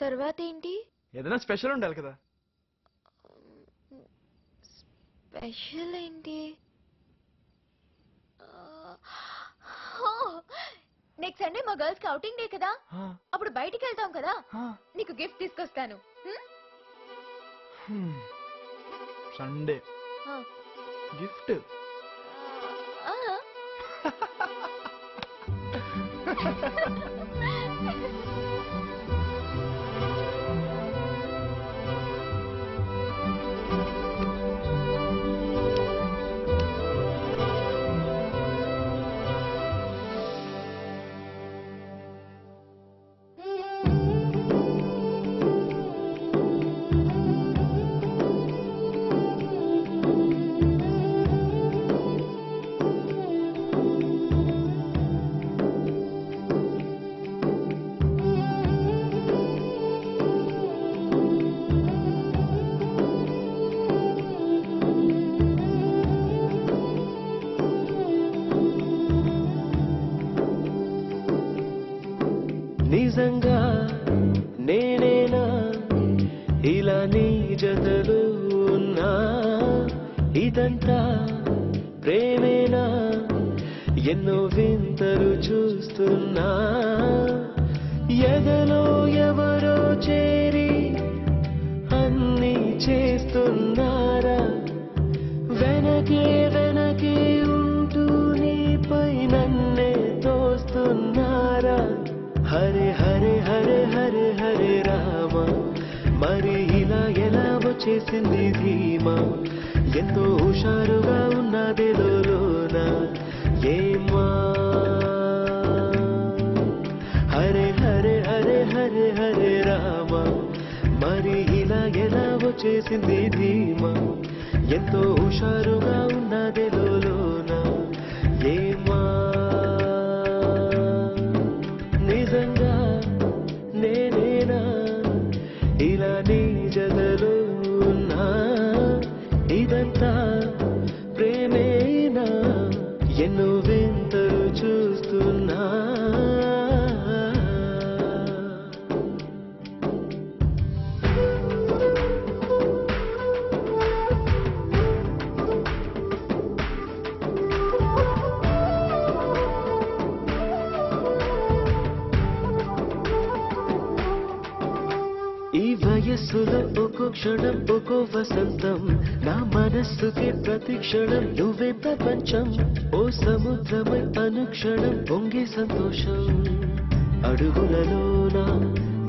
తర్వాత ఏంటి? ఏదైనా స్పెషల్ ఉండాలి కదా. స్పెషల్ ఏంటి? నెక్స్ట్ సండే మా గర్ల్స్ కి అవుటింగ్ డే కదా, అప్పుడు బయటికి వెళ్తాం కదా, నీకు గిఫ్ట్ తీసుకొస్తాను. Sunday gift. నిజంగా నేనేనా ఇలా నీ జతలో ఉన్నా, ఇదంతా ప్రేమేనా ఎన్నో వింతలు చూస్తున్నా, ఎదలో ఎవరో చేరి అన్నీ చేస్తున్నారా, వెనకే వెనకే ఉంటూ నీపై నన్నే తోస్తున్నారా. హరే హరే హరే హరే హరే రామ, మరి ఇలా ఎలా వచ్చేసింది ధీమా, ఎంతో హుషారుగా ఉన్నదే లోన ఏమా. హరే హరే హరే హరే హరే రామ, మరి ఇలా ఎలా వచ్చేసింది ధీమా, ఎంతో హుషారుగా ఉన్నదే లోన ఏమా. నిజంగా నేనేనా ఇలా నీ జతలో ఉన్నా, ఇదంతా ప్రేమేనా ఎన్నో వింతలు చూస్తున్నా. ఈ వయస్సులో ఒక్కో క్షణం ఒక్కో వసంతం, నా మనస్సుకి ప్రతి క్షణం నువ్వే ప్రపంచం. ఓ సముద్రమై అనుక్షణం పొంగే సంతోషం, అడుగులలోన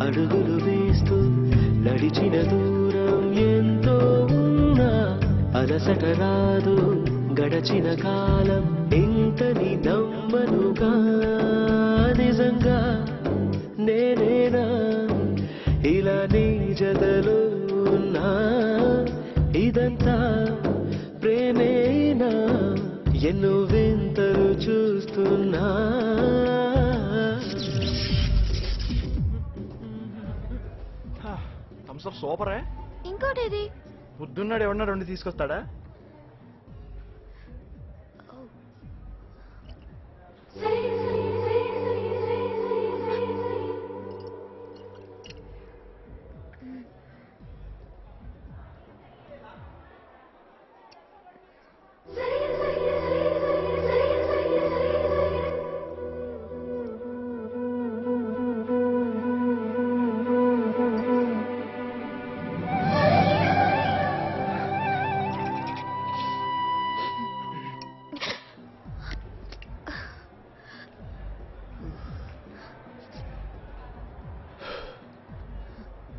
అడుగులు వేస్తూ నడిచిన దూరం ఎంతో ఉన్నా, అలసట రాదు గడచిన కాలం ఇంతని నమ్మనుగా. నిజంగా నేనేనా ఇలా నీ జతలో ఉన్నా, ఇదంతా ప్రేమేనా ఎన్నో వింతలు చూస్తున్నా. థమ్స్అప్ సూపరే. ఇంకోటేది? పొద్దున్నాడు ఎవరన్నా రెండు తీసుకొస్తాడా?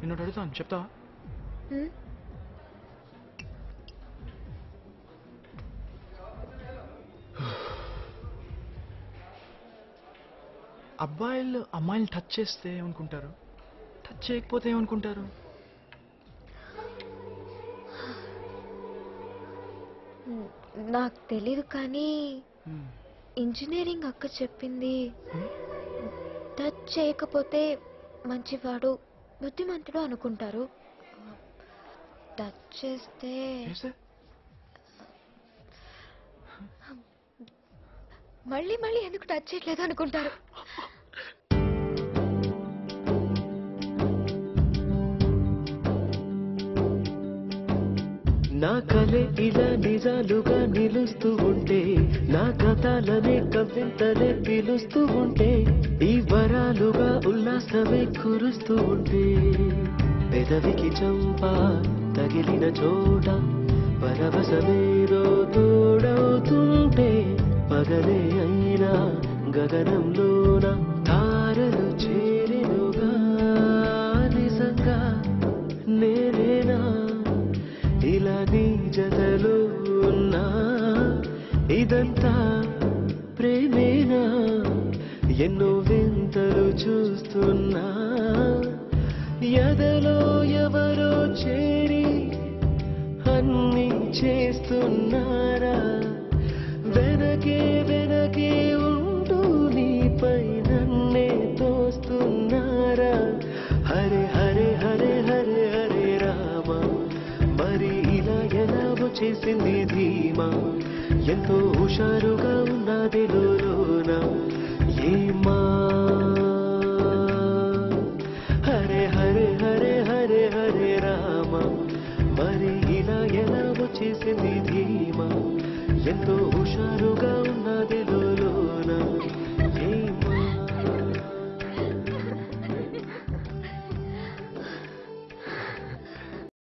నిన్ను అడుగుతాను, చెప్తావా? అబ్బాయిలు అమ్మాయిని టచ్ చేస్తే ఏమనుకుంటారు, టచ్ చేయకపోతే ఏమనుకుంటారు? నాకు తెలీదు, కానీ ఇంజనీరింగ్ అక్క చెప్పింది టచ్ చేయకపోతే మంచివాడు బుద్ధిమంతుడు అనుకుంటారు, టచ్ చేస్తే మళ్ళీ మళ్ళీ ఎందుకు టచ్ చేయట్లేదు అనుకుంటారు. నా కలే ఇలా నిజాలుగా నిలుస్తూ ఉంటే నా గతాలనే కవ్వింతలే పిలుస్తూ ఉంటే ఈ వరాలుగా ఉల్లాసమే కురుస్తూ ఉంటే పెదవికి చంప తగిలిన చోట పరవశమేదో తోడవుతుంటే పగలే అయినా గగనంలోన తారలు చేరెనుగా నిజంగా నేనేనా ఇలా నీ జతలో ఉన్నా ఇదంతా ప్రేమేనా ఎన్నో వింతలు చూస్తున్నా ఎదలో ఎవరో చేరి అన్నీ చేస్తున్నారా వెనకే వెనకే ఉంటూ నీపై నన్నే తోస్తున్నారా హరే హరే హరే హరే హరే రామ మరి ఇలా ఎలా వచ్చేసింది ధీమా ఎంతో హుషారుగా ఉన్నది లోన ఏ